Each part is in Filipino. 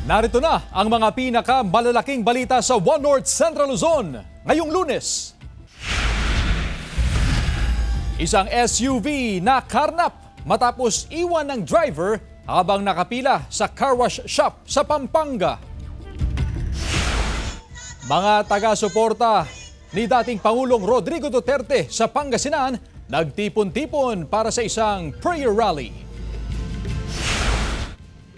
Narito na ang mga pinakamalalaking balita sa One North Central Luzon ngayong Lunes. Isang SUV na karnap matapos iwan ng driver habang nakapila sa car wash shop sa Pampanga. Mga taga-suporta ni dating Pangulong Rodrigo Duterte sa Pangasinan nagtipon-tipon para sa isang prayer rally.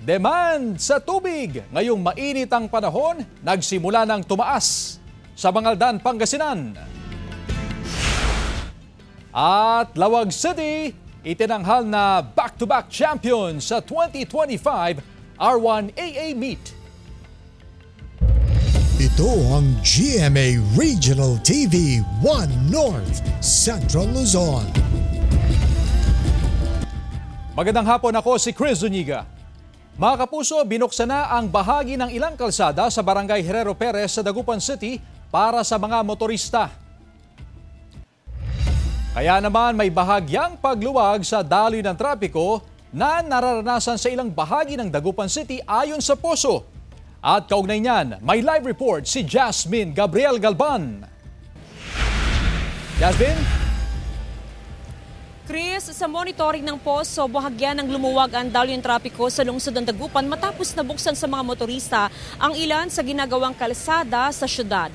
Demand sa tubig. Ngayong mainit ang panahon, nagsimula ng tumaas sa Bangaldan, Pangasinan. At Lawag City, itinanghal na back-to-back champion sa 2025 R1AA Meet. Ito ang GMA Regional TV 1 North Central Luzon. Magandang hapon, ako si Chris Zuniga. Mga kapuso, binuksan na ang bahagi ng ilang kalsada sa Barangay Herrero Perez sa Dagupan City para sa mga motorista. Kaya naman may bahagyang pagluwag sa daloy ng trapiko na nararanasan sa ilang bahagi ng Dagupan City ayon sa POSO. At kaugnay niyan, may live report si Jasmine Gabriel Galban. Jasmine? Chris, sa monitoring ng POSO, bahagyan ng lumuwag ang daloy ng trapiko sa lungsod ng Dagupan matapos nabuksan sa mga motorista ang ilan sa ginagawang kalsada sa syudad.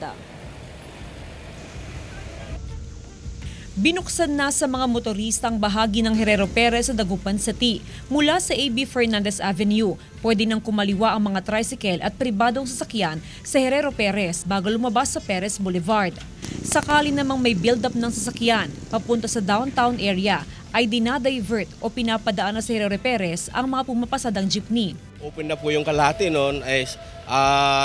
Binuksan na sa mga motorista ang bahagi ng Herrero Perez sa Dagupan City mula sa AB Fernandez Avenue. Pwede nang kumaliwa ang mga tricycle at pribadong sasakyan sa Herrero Perez bago lumabas sa Perez Boulevard. Sakali namang may build-up ng sasakyan papunta sa downtown area ay dinadivert o pinapadaan na sa Herrero Perez ang mga pumapasadang jeepney. Open na po yung kalahati noon ay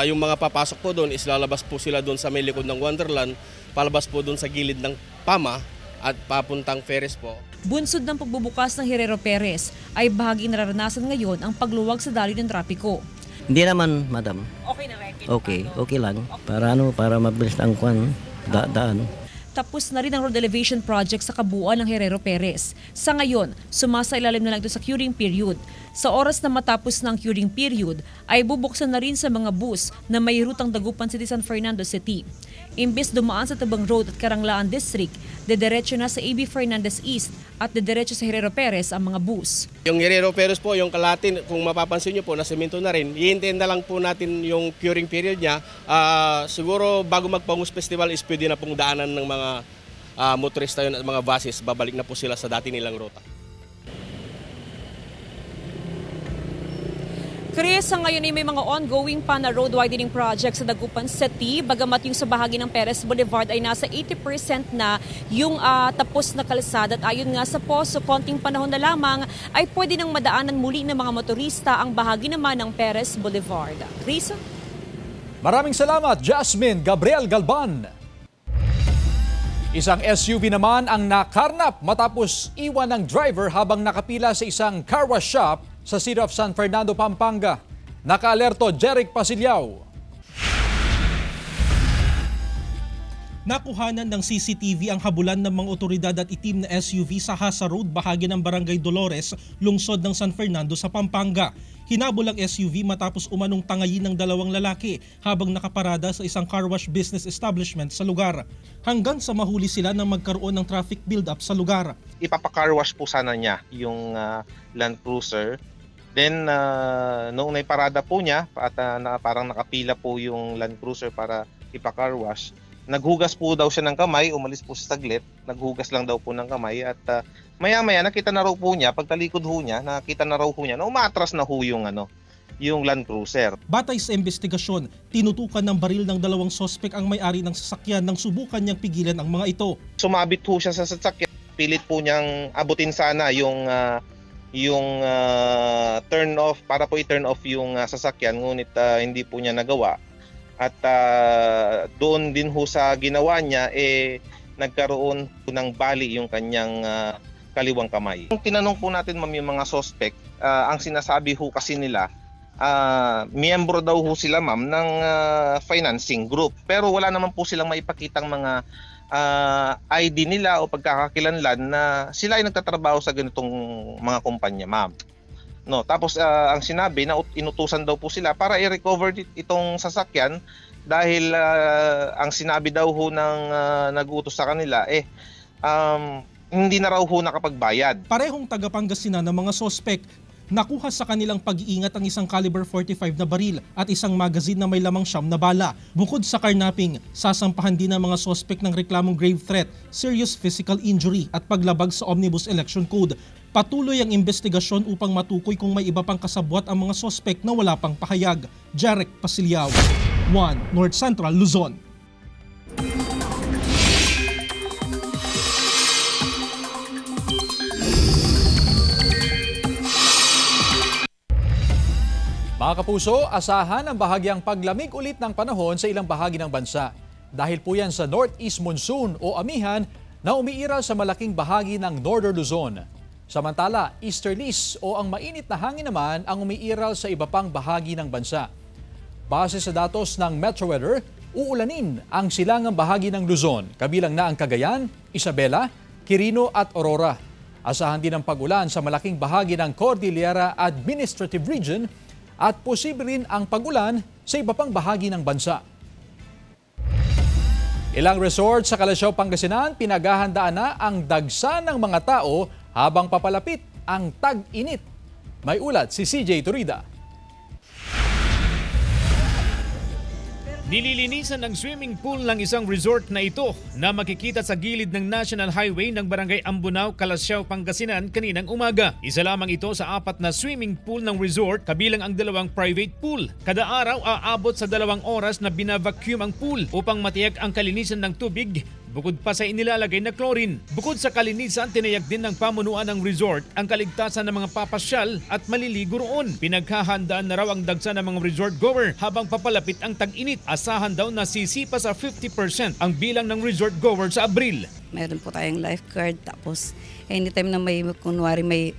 yung mga papasok po doon is lalabas po sila doon sa may likod ng Wonderland, palabas po doon sa gilid ng Pama at papuntang Ferris po. Bunsod ng pagbubukas ng Herrero Perez ay bahagi nararanasan ngayon ang pagluwag sa daloy ng trapiko. Hindi naman, madam. Okay na rin? Okay lang. Para mabilis ang daan. Tapos na rin ang road elevation project sa kabuuan ng Herrero Perez. Sa ngayon, sumasailalim na lang ito sa curing period. Sa oras na matapos ng curing period, ay bubuksan na rin sa mga bus na may rutang Dagupan City, San Fernando City. Imbes dumaan sa Tabang Road at Karanglaan District, dediretso na sa AB Fernandez East at dediretso sa Herrero Perez ang mga bus. Yung Herrero Perez po, yung kalatin, kung mapapansin nyo po, nasemento na rin. Hihintayin na lang po natin yung curing period niya. Siguro bago magpangus festival is pwede na pong daanan ng mga motorista yun at mga buses. Babalik na po sila sa dati nilang ruta. Chris, sa ngayon ay may mga ongoing pa na road widening project sa Dagupan City. Bagamat yung sa bahagi ng Perez Boulevard ay nasa 80% na yung tapos na kalsada. At ayon nga sa POSO, konting panahon na lamang ay pwede nang madaanan muli ng mga motorista ang bahagi naman ng Perez Boulevard. Chris? Maraming salamat, Jasmine Gabriel Galban. Isang SUV naman ang nakarnap matapos iwan ng driver habang nakapila sa isang car wash shop sa City of San Fernando, Pampanga. Naka-alerto Jeric Pasilyao. Nakuhanan ng CCTV ang habulan ng mga otoridad at itim na SUV sa Hasa Road, bahagi ng Barangay Dolores, lungsod ng San Fernando sa Pampanga. Hinabol ang SUV matapos umanong tangayin ng dalawang lalaki habang nakaparada sa isang car wash business establishment sa lugar. Hanggang sa mahuli sila nang magkaroon ng traffic build-up sa lugar. Ipapa-car wash po sana niya yung Land Cruiser. Then noong naiparada po niya at parang nakapila po yung Land Cruiser para ipa-car wash, naghugas po daw siya ng kamay, umalis po sa saglit, naghugas lang daw po ng kamay at maya-maya nakita na raw po niya, pagtalikod ho niya, nakita na raw po niya na umatras na ho yung Land Cruiser. Batay sa investigasyon, tinutukan ng baril ng dalawang sospek ang may-ari ng sasakyan nang subukan niyang pigilan ang mga ito. Sumabit ho siya sa sasakyan, pilit po niyang abutin sana yung turn off para po i-turn off yung sasakyan, ngunit hindi po niya nagawa. At doon din ho sa ginawa niya nagkaroon ng bali yung kanyang kaliwang kamay. Tinanong po natin ma'am yung mga suspect, ang sinasabi ho kasi nila miyembro daw ho sila ma'am ng financing group, pero wala naman po silang maipakitang mga ID nila o pagkakakilanlan na sila ay nagtatrabaho sa ganitong mga kumpanya ma'am. No, tapos ang sinabi na inutusan daw po sila para i-recover itong sasakyan dahil ang sinabi daw ho ng nag-utos sa kanila hindi na raw ho nakapagbayad. Parehong taga Pangasinan ng mga sospek. Nakuha sa kanilang pag-iingat ang isang caliber 45 na baril at isang magazine na may lamang 9 na bala. Bukod sa karnaping, sasampahan din ng mga sospek ng reklamong grave threat, serious physical injury at paglabag sa Omnibus Election Code. Patuloy ang investigasyon upang matukoy kung may iba pang kasabwat ang mga sospek na wala pang pahayag. Jarek Pasiliao, 1 North Central Luzon. Mga kapuso, asahan ang bahagyang paglamig ulit ng panahon sa ilang bahagi ng bansa. Dahil po yan sa Northeast Monsoon o amihan na umiiral sa malaking bahagi ng Northern Luzon. Samantala, Easterlies o ang mainit na hangin naman ang umiiral sa iba pang bahagi ng bansa. Base sa datos ng Metro Weather, uulanin ang silangang bahagi ng Luzon, kabilang na ang Cagayan, Isabela, Quirino at Aurora. Asahan din ang pag-ulan sa malaking bahagi ng Cordillera Administrative Region at posible rin ang pag-ulan sa iba pang bahagi ng bansa. Ilang resort sa Calasiao, Pangasinan, pinaghahandaan na ang dagsa ng mga tao habang papalapit ang tag-init. May ulat si CJ Turida. Nililinisan ang swimming pool ng isang resort na ito na makikita sa gilid ng National Highway ng Barangay Ambunao, Calasiao, Pangasinan kaninang umaga. Isa lamang ito sa 4 na swimming pool ng resort kabilang ang 2 private pool. Kada araw aabot sa 2 oras na binavacuum ang pool upang matiyak ang kalinisan ng tubig. Bukod pa sa inilalagay na chlorine. Bukod sa kalinisan, tinayak din ng pamunuan ng resort ang kaligtasan ng mga papasyal at maliligo roon. Pinaghahandaan na raw ang dagsa ng mga resort goer habang papalapit ang tag-init. Asahan daw na sisipa sa 50% ang bilang ng resort goer sa Abril. Meron po tayong lifeguard, tapos anytime na kunwari may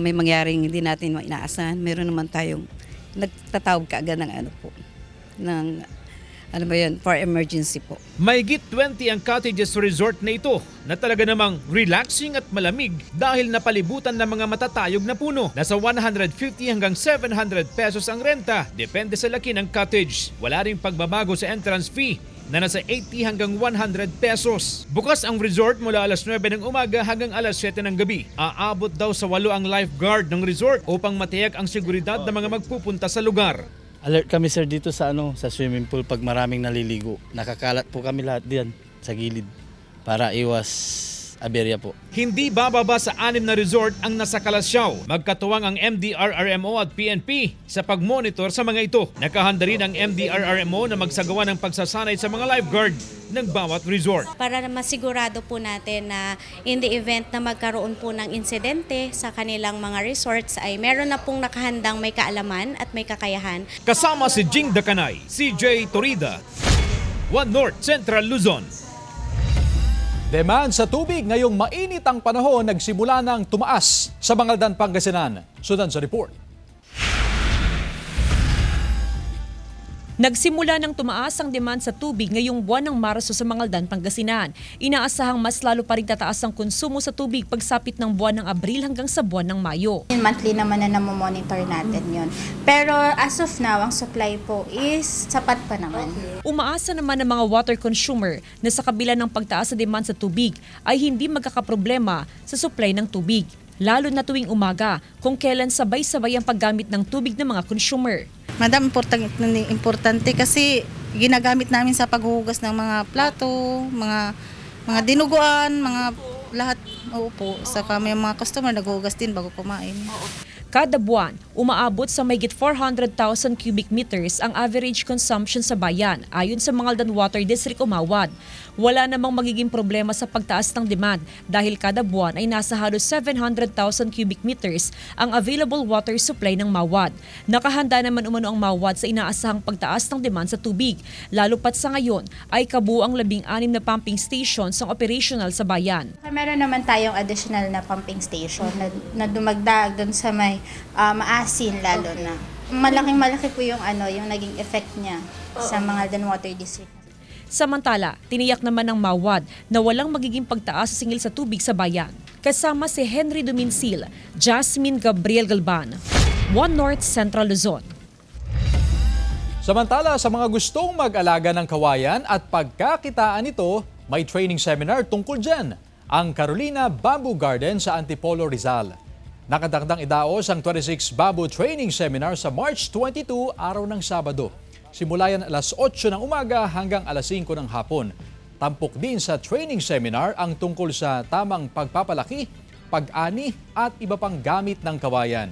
mangyaring hindi natin inaasahan, meron naman tayong nagtatawag kaagad ng for emergency po. Mahigit 20 ang cottages resort na ito na talaga namang relaxing at malamig dahil napalibutan ng mga matatayog na puno. Nasa 150 hanggang 700 pesos ang renta, depende sa laki ng cottage. Wala ring pagbabago sa entrance fee na nasa 80 hanggang 100 pesos. Bukas ang resort mula alas 9 ng umaga hanggang alas 7 ng gabi. Aabot daw sa 8 ang lifeguard ng resort upang matiyak ang seguridad ng mga magpupunta sa lugar. Alert kami sir dito sa swimming pool pag maraming naliligo. Nakakalat po kami lahat diyan sa gilid para iwas aberya po. Hindi bababa sa 6 na resort ang nasa Calasiao. Magkatuwang ang MDRRMO at PNP sa pagmonitor sa mga ito. Nakahanda rin ang MDRRMO na magsagawa ng pagsasanay sa mga lifeguard ng bawat resort. Para masigurado po natin na in the event na magkaroon po ng insidente sa kanilang mga resorts ay meron na pong nakahandang may kaalaman at may kakayahan. Kasama si Jing Dakanay, CJ Turida, 1 North Central Luzon. Demand sa tubig ngayong mainit ang panahon nagsimula ng tumaas sa Mangaldan, Pangasinan. Sundan sa report. Nagsimula ng tumaas ang demand sa tubig ngayong buwan ng Marso sa Mangaldan, Pangasinan. Inaasahang mas lalo pa rin tataas ang konsumo sa tubig pagsapit ng buwan ng Abril hanggang sa buwan ng Mayo. Monthly naman na namomonitor natin yon. Pero as of now, ang supply po is sapat pa naman. Umaasa naman ng mga water consumer na sa kabila ng pagtaas sa demand sa tubig ay hindi magkakaproblema sa supply ng tubig. Lalo na tuwing umaga kung kailan sabay-sabay ang paggamit ng tubig ng mga consumer. Madam, importante kasi ginagamit namin sa paghuhugas ng mga plato, mga dinuguan, mga lahat. Po. Saka may mga customer naghuhugas din bago kumain. Kada buwan, umaabot sa mahigit 400,000 cubic meters ang average consumption sa bayan ayon sa Mangaldan Water District o MAWAD. Wala namang magiging problema sa pagtaas ng demand dahil kada buwan ay nasa halos 700,000 cubic meters ang available water supply ng MAWAD. Nakahanda naman umano ang MAWAD sa inaasahang pagtaas ng demand sa tubig, lalo pat sa ngayon ay kabuuang 16 na pumping stations ang operational sa bayan. Meron naman tayong additional na pumping station na dumagdag doon sa may maasin lalo na. Malaking-malaki po yung yung naging effect niya sa Mangaldan Water District. Samantala, tiniyak naman ng MAWAD na walang magiging pagtaas sa singil sa tubig sa bayan. Kasama si Henry Duminsil, Jasmine Gabriel Galban, One North Central Luzon. Samantala, sa mga gustong mag-alaga ng kawayan at pagkakitaan nito, may training seminar tungkol dyan. Ang Carolina Bamboo Garden sa Antipolo, Rizal. Nakadakdang idaos ang 26 Bamboo Training Seminar sa March 22, araw ng Sabado. Simula yan alas 8 ng umaga hanggang alas 5 ng hapon. Tampok din sa training seminar ang tungkol sa tamang pagpapalaki, pag-ani at iba pang gamit ng kawayan.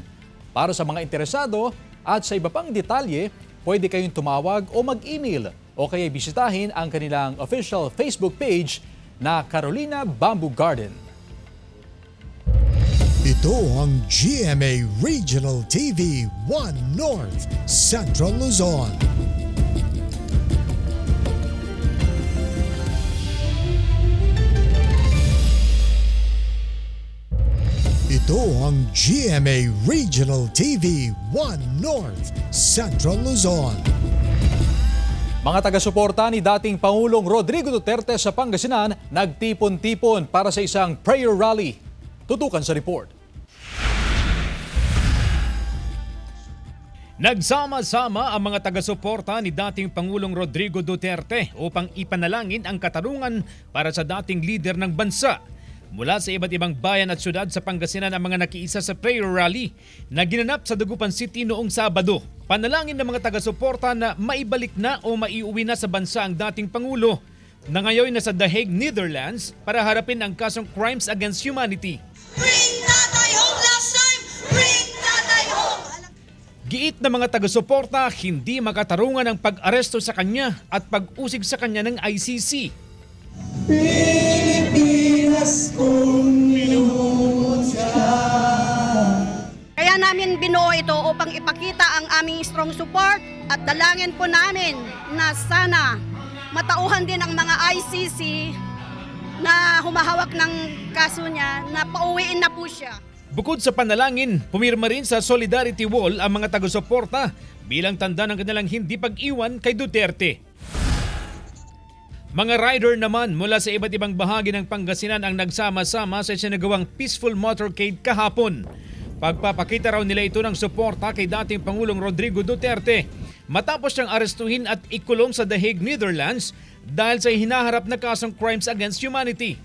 Para sa mga interesado at sa iba pang detalye, pwede kayong tumawag o mag-email o kaya bisitahin ang kanilang official Facebook page na Carolina Bamboo Garden. Ito ang GMA Regional TV 1 North Central Luzon. Ito ang GMA Regional TV 1 North Central Luzon. Mga taga-suporta ni dating Pangulong Rodrigo Duterte sa Pangasinan nagtipon-tipon para sa isang prayer rally. Tutukan sa report. Nagsama-sama ang mga taga-suporta ni dating Pangulong Rodrigo Duterte upang ipanalangin ang katarungan para sa dating lider ng bansa. Mula sa iba't ibang bayan at syudad sa Pangasinan ang mga nakiisa sa prayer rally na ginanap sa Dagupan City noong Sabado. Panalangin ng mga taga-suporta na maibalik na o maiuwi na sa bansa ang dating Pangulo na ngayon nasa The Hague, Netherlands para harapin ang kasong crimes against humanity. Bring Tatay home last time! Bring Tatay home! Giit na mga taga-suporta hindi makatarungan ang pag-aresto sa kanya at pag-usig sa kanya ng ICC. Pilipinas kung minunsya. Kaya namin binuo ito upang ipakita ang aming strong support at dalangin po namin na sana matauhan din ang mga ICC na humahawak ng kaso niya na pauwiin na po siya. Bukod sa panalangin, pumirma rin sa Solidarity Wall ang mga taga-suporta bilang tanda ng kanilang hindi pag-iwan kay Duterte. Mga rider naman mula sa iba't ibang bahagi ng Pangasinan ang nagsama-sama sa sinagawang peaceful motorcade kahapon. Pagpapakita raw nila ito ng suporta kay dating Pangulong Rodrigo Duterte matapos siyang arestuhin at ikulong sa The Hague, Netherlands dahil sa hinaharap na kasong crimes against humanity.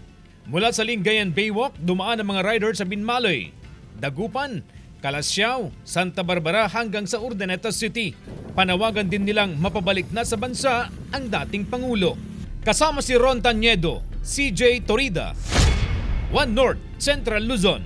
Mula sa Lingayen Baywalk, dumaan ang mga rider sa Binmaloy, Dagupan, Calasiao, Santa Barbara hanggang sa Urdaneta City. Panawagan din nilang mapabalik na sa bansa ang dating Pangulo. Kasama si Ron Taniedo, CJ Torida, One North Central Luzon.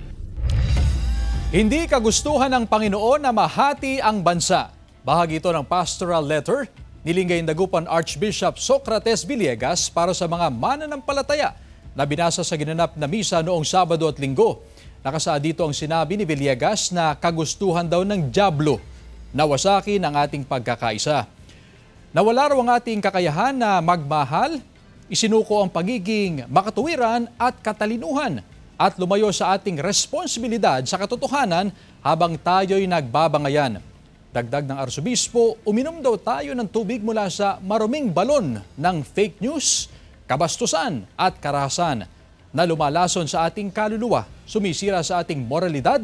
Hindi kagustuhan ng Panginoon na mahati ang bansa. Bahagi ito ng pastoral letter ni Lingayen Dagupan Archbishop Socrates Villegas para sa mga mananampalataya na binasa sa ginanap na misa noong Sabado at Linggo. Nakasaad dito ang sinabi ni Villegas na kagustuhan daw ng dyablo na wasakin ang ating pagkakaisa. Nawala raw ang ating kakayahan na magmahal, isinuko ang pagiging makatuwiran at katalinuhan at lumayo sa ating responsibilidad sa katotohanan habang tayo'y nagbabangayan. Dagdag ng Arsobispo, uminom daw tayo ng tubig mula sa maruming balon ng fake news, kabastusan at karahasan na lumalason sa ating kaluluwa, sumisira sa ating moralidad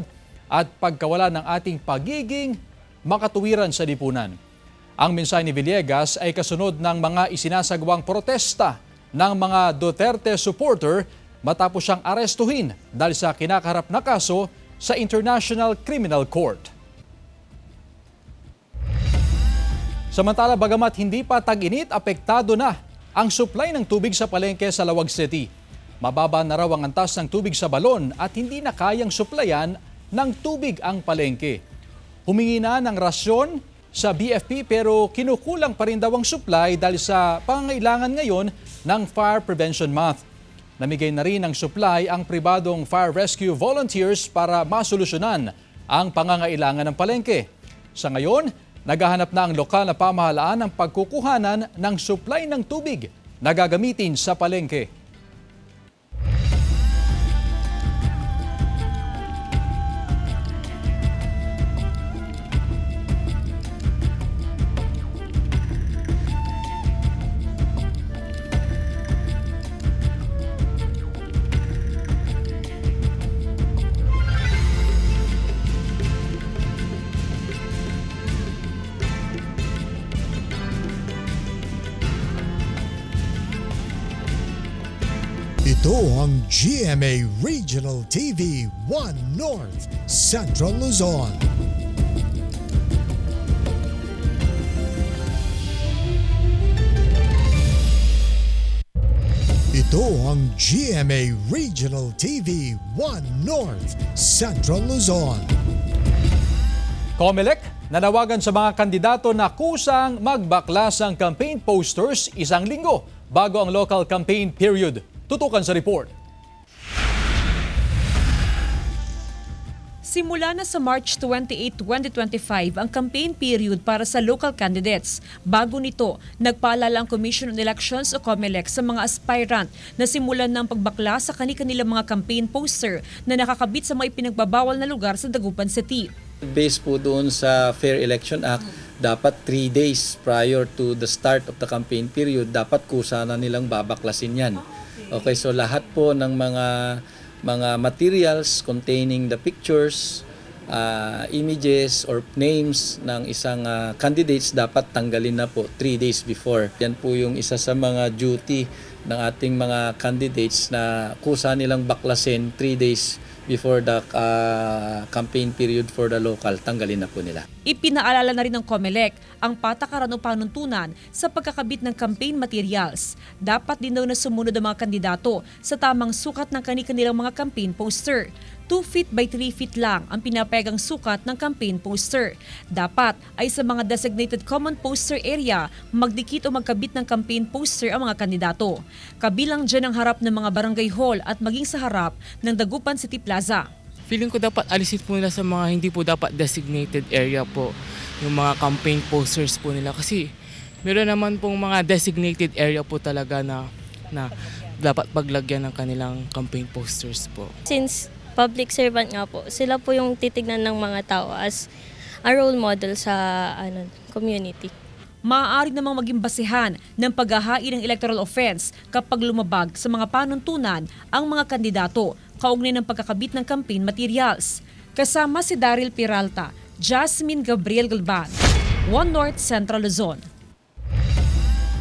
at pagkawala ng ating pagiging makatuwiran sa lipunan. Ang mensahe ni Villegas ay kasunod ng mga isinasagawang protesta ng mga Duterte supporter matapos siyang arestuhin dahil sa kinakaharap na kaso sa International Criminal Court. Samantala, bagamat hindi pa tag-init, apektado na ang supply ng tubig sa palengke sa Lawag City. Mababa na raw ang antas ng tubig sa balon at hindi na kayang supplyan ng tubig ang palengke. Humingi na ng rasyon sa BFP pero kinukulang pa rin daw ang supply dahil sa pangangailangan ngayon ng Fire Prevention Month. Namigay na rin ng supply ang pribadong fire rescue volunteers para masolusyonan ang pangangailangan ng palengke. Sa ngayon, naghahanap na ang lokal na pamahalaan ng pagkukuhanan ng supply ng tubig na gagamitin sa palengke. Ito ang GMA Regional TV 1 North Central Luzon. Ito ang GMA Regional TV 1 North Central Luzon. COMELEC nanawagan sa mga kandidato na kusang magbaklas ng campaign posters isang linggo bago ang local campaign period. Tutukan sa report. Simula na sa March 28, 2025 ang campaign period para sa local candidates. Bago nito, nagpaalala ang Commission on Elections o COMELEC sa mga aspirant na simulan ng pagbakla sa kanilang mga campaign poster na nakakabit sa mga ipinagbabawal na lugar sa Dagupan City. Based po doon sa Fair Election Act, dapat 3 days prior to the start of the campaign period, dapat kusa na nilang babaklasin yan. Okay, so lahat po ng mga materials containing the pictures, images or names ng isang candidates dapat tanggalin na po 3 days before. Yan po yung isa sa mga duty ng ating mga candidates na kusa nilang baklasin 3 days before the campaign period for the local, tanggalin na po nila. Ipinaalala na rin ng COMELEC ang patakaran o panuntunan sa pagkakabit ng campaign materials. Dapat din daw na sumunod ang mga kandidato sa tamang sukat ng kanilang mga campaign poster. 2 feet by 3 feet lang ang pinapayagang sukat ng campaign poster. Dapat ay sa mga designated common poster area, magdikit o magkabit ng campaign poster ang mga kandidato. Kabilang dyan ang harap ng mga barangay hall at maging sa harap ng Dagupan City Plaza. Feeling ko dapat alisin po nila sa mga hindi po dapat designated area po, yung mga campaign posters po nila. Kasi meron naman pong mga designated area po talaga na dapat paglagyan ng kanilang campaign posters po. Since public servant nga po, sila po yung titignan ng mga tao as a role model sa community. Maaari namang maging basihan ng paghahain ng electoral offense kapag lumabag sa mga panuntunan ang mga kandidato kaugnay ng pagkakabit ng campaign materials. Kasama si Daryl Peralta, Jasmine Gabriel Galban, 1 North Central Luzon.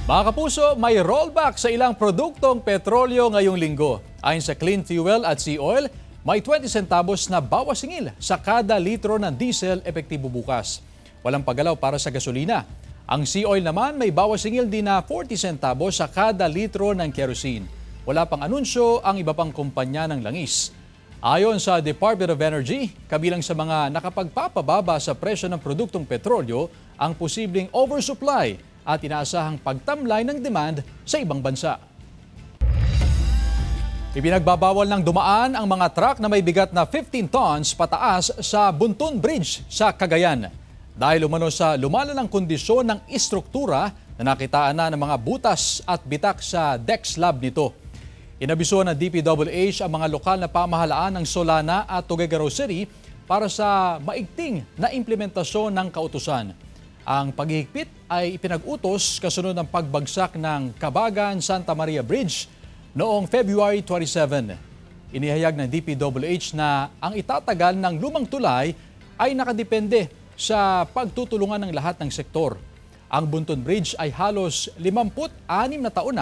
Mga kapuso, may rollback sa ilang produktong petrolyo ngayong linggo. Ayon sa Clean Fuel at Sea Oil, may 20 centavos na bawas singil sa kada litro ng diesel epektibo bukas. Walang paggalaw para sa gasolina. Ang Sea Oil naman may bawas singil din na 40 centavos sa kada litro ng kerosene. Wala pang anunsyo ang iba pang kumpanya ng langis. Ayon sa Department of Energy, kabilang sa mga nakapagpapababa sa presyo ng produktong petrolyo ang posibleng oversupply at inaasahang pagtamlay ng demand sa ibang bansa. Ipinagbabawal ng dumaan ang mga truck na may bigat na 15 tons pataas sa Buntun Bridge sa Cagayan. Dahil umano sa lumalalang kondisyon ng istruktura na nakitaan na ng mga butas at bitak sa deck slab nito. Inabiso ng DPWH ang mga lokal na pamahalaan ng Solana at Tuguegarao City para sa maigting na implementasyon ng kautusan. Ang paghihigpit ay ipinag-utos kasunod ng pagbagsak ng Cabagan-Santa Maria Bridge noong February 27. Inihayag ng DPWH na ang itatagal ng lumang tulay ay nakadepende sa pagtutulungan ng lahat ng sektor. Ang Buntun Bridge ay halos 56 na taon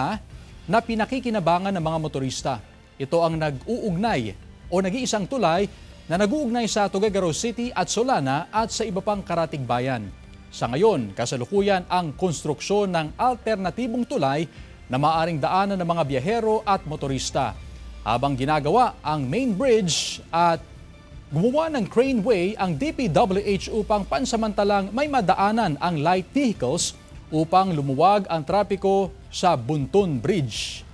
na pinakikinabangan ng mga motorista. Ito ang nag-uugnay o nag-iisang tulay na nag-uugnay sa Tuguegarao City at Solana at sa iba pang karatig bayan. Sa ngayon, kasalukuyan ang konstruksyon ng alternatibong tulay na maaaring daanan ng mga biyahero at motorista. Habang ginagawa ang main bridge at gumawa ng craneway ang DPWH upang pansamantalang may madaanan ang light vehicles upang lumuwag ang trapiko sa Buntun Bridge.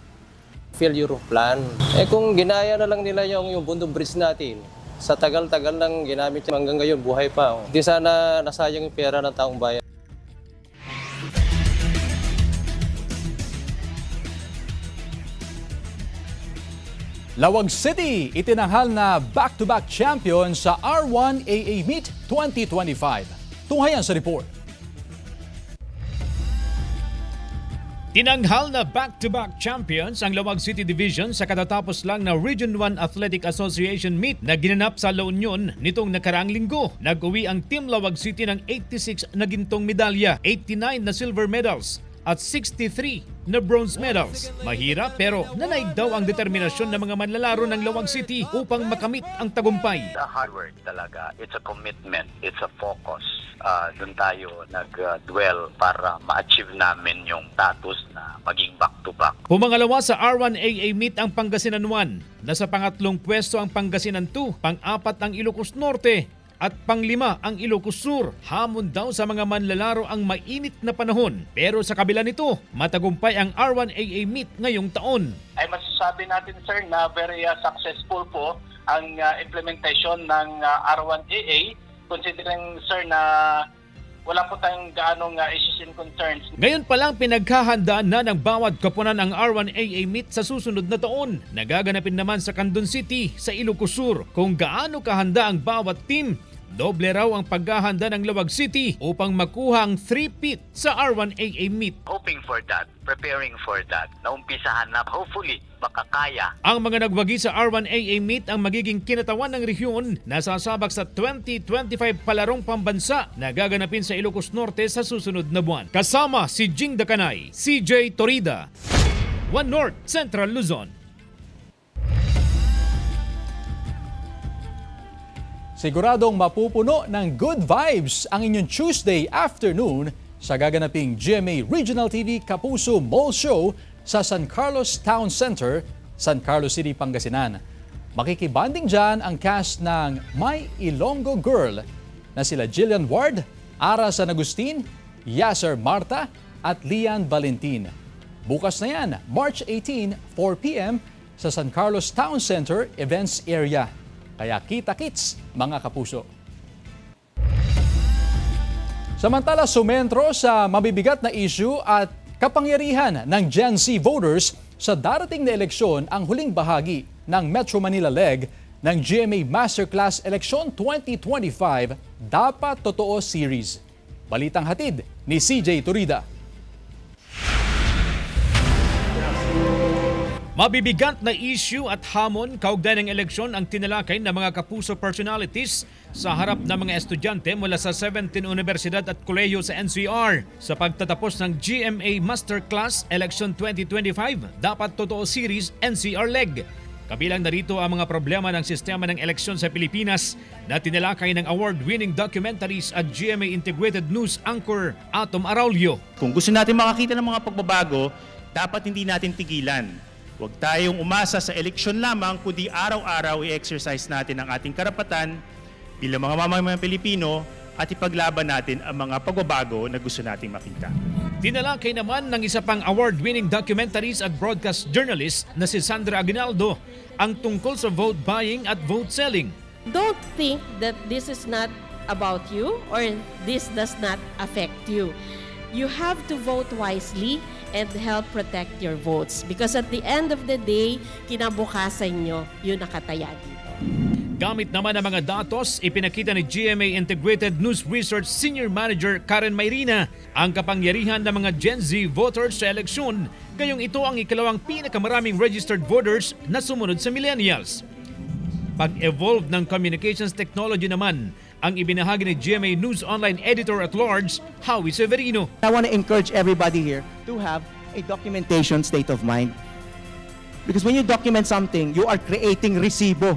Failure of plan. Kung ginaya na lang nila yung Buntun Bridge natin, sa tagal-tagal lang ginamit hanggang ngayon buhay pa. Hindi sana nasayang yung pera ng taong bayan. Lawag City itinanghal na back-to-back champion sa R1 AA Meet 2025. Tunghayan sa report. Tinanghal na back-to-back champions ang Lawag City Division sa katatapos lang na Region 1 Athletic Association Meet na ginanap sa La Union nitong nakaraang linggo. Nag-uwi ang Team Lawag City ng 86 na gintong medalya, 89 na silver medals at 63 na bronze medals. Mahirap pero nanaig daw ang determinasyon ng mga manlalaro ng Lawag City upang makamit ang tagumpay. It's a hard work talaga. It's a commitment. It's a focus. Doon tayo nag-dwell para ma-achieve namin yung status na maging back-to-back. Pumangalawa sa R1AA meet ang Pangasinan 1. Nasa pangatlong pwesto ang Pangasinan 2, pang-apat ang Ilocos Norte, at pang-5 ang Ilocos Sur. Hamon daw sa mga manlalaro ang mainit na panahon. Pero sa kabila nito, matagumpay ang R1AA meet ngayong taon. Ay masasabi natin sir na very successful po ang implementation ng R1AA, considering sir na wala po tayong gaanong issues and concerns. Ngayon pa lang pinaghahandaan na ng bawat koponan ang R1AA meet sa susunod na taon. Nagaganapin naman sa Candon City, sa Ilocos Sur. Kung gaano kahanda ang bawat team, doble raw ang paghahanda ng Lawag City upang makuha ang 3-peat sa R1AA meet. Hoping for that, preparing for that, naumpisahan na hopefully makakaya. Ang mga nagwagi sa R1AA meet ang magiging kinatawan ng rehiyon na sasabak sa 2025 palarong pambansa na gaganapin sa Ilocos Norte sa susunod na buwan. Kasama si Jing Dacanay, CJ Torida, One North, Central Luzon. Siguradong mapupuno ng good vibes ang inyong Tuesday afternoon sa gaganaping GMA Regional TV Kapuso Mall Show sa San Carlos Town Center, San Carlos City, Pangasinan. Makikibanding dyan ang cast ng My Ilonggo Girl na sila Jillian Ward, Ara San Agustin, Yasser Marta at Lian Valentin. Bukas na yan, March 18, 4 p.m. sa San Carlos Town Center Events Area. Kaya kita-kits, mga kapuso. Samantala, sumentro sa mabibigat na issue at kapangyarihan ng Gen Z voters sa darating na eleksyon ang huling bahagi ng Metro Manila leg ng GMA Masterclass Election 2025 Dapat Totoo Series. Balitang hatid ni CJ Torida. Mabibigat na issue at hamon kaugnay ng eleksyon ang tinalakay ng mga kapuso personalities sa harap ng mga estudyante mula sa 17 universidad at kolehiyo sa NCR sa pagtatapos ng GMA Masterclass Election 2025 Dapat Totoo Series NCR Leg. Kabilang narito ang mga problema ng sistema ng eleksyon sa Pilipinas na tinalakay ng award-winning documentaries at GMA Integrated News anchor Atom Araulio. Kung gusto natin makakita ng mga pagbabago, dapat hindi natin tigilan. Huwag tayong umasa sa eleksyon lamang, kundi araw-araw i-exercise natin ang ating karapatan bilang mga mamamayang Pilipino at ipaglaban natin ang mga pagbabago na gusto nating makita. Tinalakay naman ng isa pang award-winning documentaries at broadcast journalist na si Sandra Aguinaldo ang tungkol sa vote buying at vote selling. Don't think that this is not about you or this does not affect you. You have to vote wisely and help protect your votes. Because at the end of the day, kinabukasan nyo yung nakataya dito. Gamit naman ang mga datos, ipinakita ni GMA Integrated News Research Senior Manager Karen Mayrina ang kapangyarihan ng mga Gen Z voters sa eleksyon, gayong ito ang ikalawang pinakamaraming registered voters na sumunod sa millennials. Pag-evolve ng communications technology naman, ang ibinahagi ni GMA News Online Editor at Large, Howie Severino. I want to encourage everybody here to have a documentation state of mind. Because when you document something, you are creating resibo.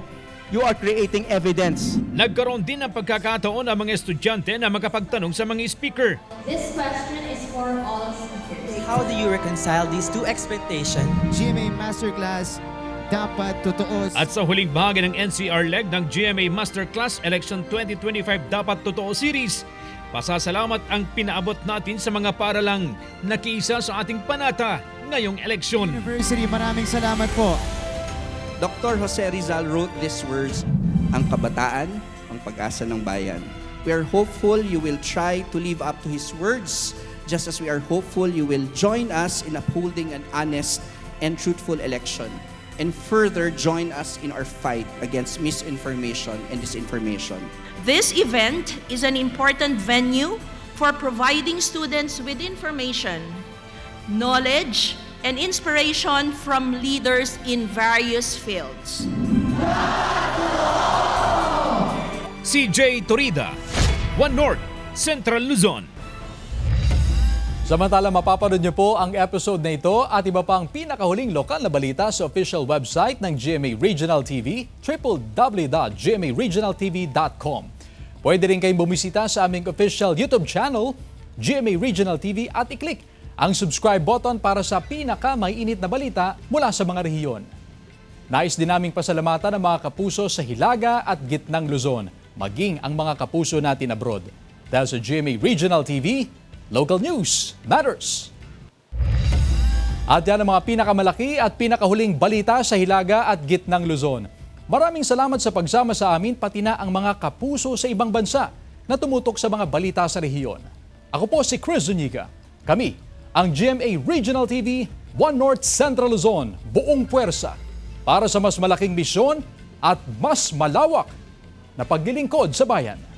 You are creating evidence. Nagkaroon din ng pagkakataon ang mga estudyante na makapagtanong sa mga speaker. This question is for all speakers. How do you reconcile these two expectations? GMA Masterclass Dapat Totoo. At sa huling bahagi ng NCR leg ng GMA Masterclass Election 2025 Dapat Totoo Series, pasasalamat ang pinaabot natin sa mga paaralang nakiisa sa ating panata ngayong eleksyon. University, maraming salamat po. Dr. Jose Rizal wrote these words, ang kabataan, ang pag-asa ng bayan. We are hopeful you will try to live up to his words, just as we are hopeful you will join us in upholding an honest and truthful election. And further join us in our fight against misinformation and disinformation. This event is an important venue for providing students with information, knowledge, and inspiration from leaders in various fields. CJ Torida, One North, Central Luzon. Samantala, mapapanood niyo po ang episode na ito at iba pang pinakahuling lokal na balita sa official website ng GMA Regional TV, www.gmaregionaltv.com. Pwede rin kayong bumisita sa aming official YouTube channel, GMA Regional TV, at i-click ang subscribe button para sa pinaka-mainit na balita mula sa mga rehiyon. Nais din naming pasalamatan ang mga kapuso sa Hilaga at Gitnang Luzon, maging ang mga kapuso natin abroad. Dahil sa GMA Regional TV, local news matters. At yan ang mga pinakamalaki at pinakahuling balita sa Hilaga at Gitnang Luzon. Maraming salamat sa pagsama sa amin, pati na ang mga kapuso sa ibang bansa na tumutok sa mga balita sa rehiyon. Ako po si Chris Zuniga. Kami ang GMA Regional TV, One North Central Luzon, buong puwersa para sa mas malaking misyon at mas malawak na paglilingkod sa bayan.